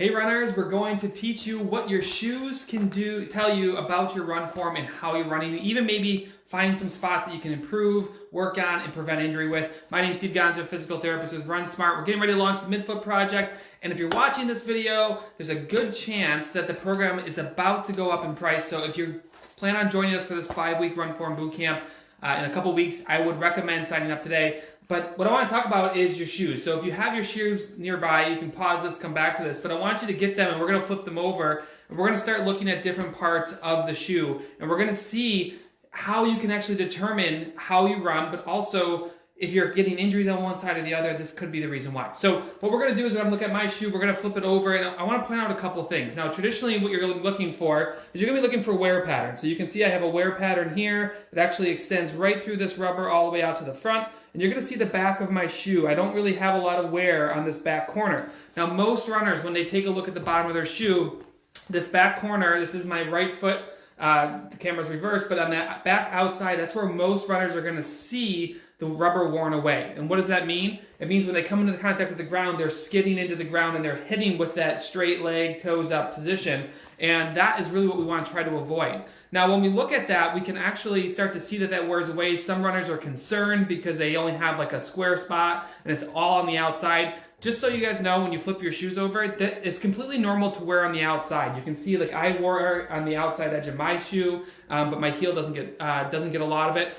Hey runners, we're going to teach you what your shoes can do, tell you about your run form and how you're running, even maybe find some spots that you can improve, work on, and prevent injury with. My name is Steve Gonzo, physical therapist with RunSmart. We're getting ready to launch the Midfoot Project, and if you're watching this video, there's a good chance that the program is about to go up in price. So if you plan on joining us for this 5-week run form bootcamp in a couple weeks, I would recommend signing up today. But what I want to talk about is your shoes. So if you have your shoes nearby, you can pause this, come back to this, but I want you to get them and we're going to flip them over and we're going to start looking at different parts of the shoe and we're going to see how you can actually determine how you run, but also if you're getting injuries on one side or the other, this could be the reason why. So what we're going to do is when I'm looking at my shoe, we're going to flip it over and I want to point out a couple things. Now traditionally what you're looking for is you're going to be looking for wear pattern. So you can see I have a wear pattern here that actually extends right through this rubber all the way out to the front. And you're going to see the back of my shoe. I don't really have a lot of wear on this back corner. Now most runners, when they take a look at the bottom of their shoe, this back corner, this is my right foot, the camera's reversed, but on that back outside, that's where most runners are going to see the rubber worn away. And what does that mean? It means when they come into contact with the ground, they're skidding into the ground and they're hitting with that straight leg, toes up position. And that is really what we want to try to avoid. Now, when we look at that, we can actually start to see that that wears away. Some runners are concerned because they only have like a square spot and it's all on the outside. Just so you guys know, when you flip your shoes over, it's completely normal to wear on the outside. You can see, like I wore on the outside edge of my shoe, but my heel doesn't get a lot of it.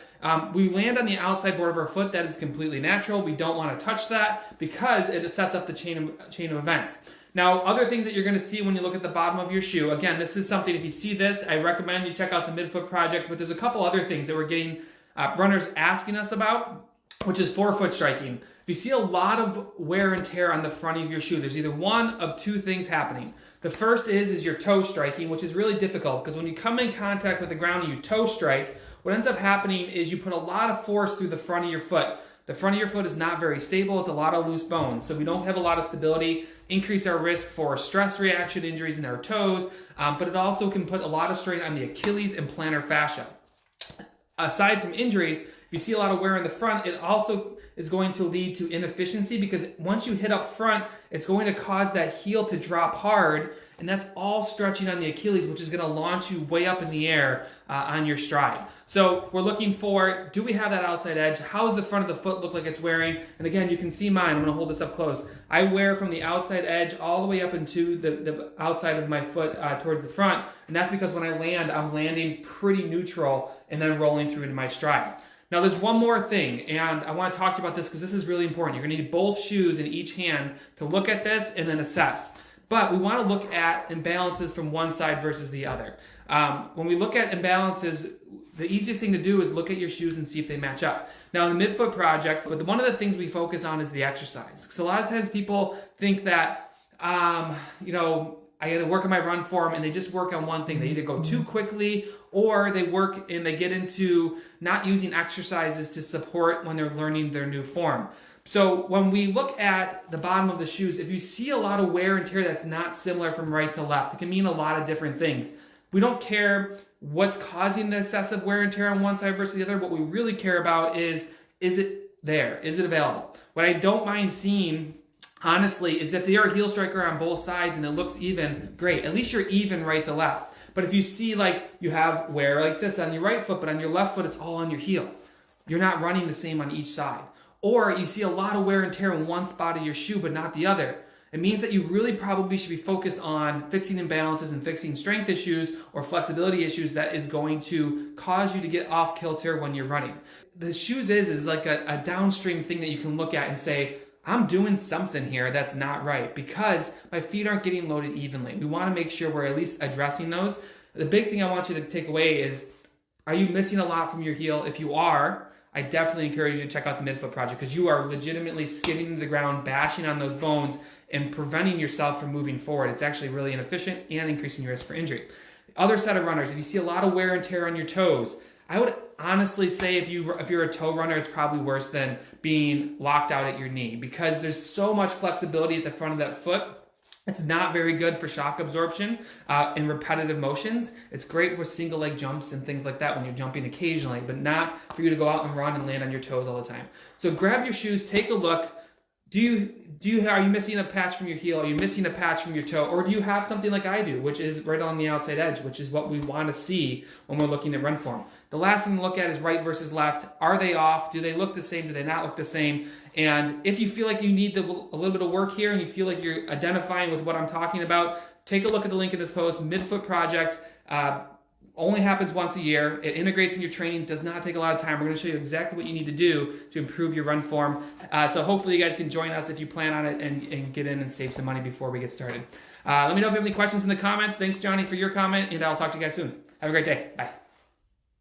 We land on the outside board of our foot. That is completely natural. We don't want to touch that because it sets up the chain of events. Now, other things that you're going to see when you look at the bottom of your shoe, again, this is something, if you see this, I recommend you check out the Midfoot Project, but there's a couple other things that we're getting runners asking us about, which is forefoot striking. If you see a lot of wear and tear on the front of your shoe, there's either one of two things happening. The first is your toe striking, which is really difficult because when you come in contact with the ground and you toe strike, what ends up happening is you put a lot of force through the front of your foot. The front of your foot is not very stable. It's a lot of loose bones. So we don't have a lot of stability, increase our risk for stress reaction injuries in our toes, but it also can put a lot of strain on the Achilles and plantar fascia. Aside from injuries, if you see a lot of wear in the front, it also is going to lead to inefficiency because once you hit up front, it's going to cause that heel to drop hard, and that's all stretching on the Achilles, which is going to launch you way up in the air on your stride. So we're looking for, do we have that outside edge? How does the front of the foot look like it's wearing? And again, you can see mine. I'm going to hold this up close. I wear from the outside edge all the way up into the outside of my foot towards the front, and that's because when I land, I'm landing pretty neutral and then rolling through into my stride. Now there's one more thing, and I want to talk to you about this because this is really important. You're going to need both shoes in each hand to look at this and then assess. But we want to look at imbalances from one side versus the other. When we look at imbalances, the easiest thing to do is look at your shoes and see if they match up. Now in the Midfoot Project, one of the things we focus on is the exercise. Because a lot of times people think that, I got to work on my run form and they just work on one thing. They either go too quickly or they work and they get into not using exercises to support when they're learning their new form. So when we look at the bottom of the shoes, if you see a lot of wear and tear that's not similar from right to left, it can mean a lot of different things. We don't care what's causing the excessive wear and tear on one side versus the other. What we really care about is it there? Is it available? What I don't mind seeing, honestly, is if you're a heel striker on both sides and it looks even, great. At least you're even right to left. But if you see like you have wear like this on your right foot, but on your left foot, it's all on your heel. You're not running the same on each side. Or you see a lot of wear and tear in one spot of your shoe, but not the other. It means that you really probably should be focused on fixing imbalances and fixing strength issues or flexibility issues that is going to cause you to get off kilter when you're running. The shoes is like a downstream thing that you can look at and say, I'm doing something here that's not right because my feet aren't getting loaded evenly. We want to make sure we're at least addressing those. The big thing I want you to take away is, are you missing a lot from your heel? If you are, I definitely encourage you to check out the Midfoot Project because you are legitimately skidding to the ground, bashing on those bones, and preventing yourself from moving forward. It's actually really inefficient and increasing your risk for injury. The other set of runners, if you see a lot of wear and tear on your toes, I would honestly say if you're a toe runner, it's probably worse than being locked out at your knee because there's so much flexibility at the front of that foot. It's not very good for shock absorption in repetitive motions. It's great for single leg jumps and things like that when you're jumping occasionally, but not for you to go out and run and land on your toes all the time. So grab your shoes, take a look. Are you missing a patch from your heel? Are you missing a patch from your toe? Or do you have something like I do, which is right on the outside edge, which is what we want to see when we're looking at run form? The last thing to look at is right versus left. Are they off? Do they look the same? Do they not look the same? And if you feel like you need a little bit of work here and you feel like you're identifying with what I'm talking about, take a look at the link in this post. Midfoot Project only happens once a year. It integrates in your training, does not take a lot of time. We're going to show you exactly what you need to do to improve your run form. So hopefully you guys can join us if you plan on it and get in and save some money before we get started. Let me know if you have any questions in the comments. Thanks, Johnny, for your comment, and I'll talk to you guys soon. Have a great day. Bye.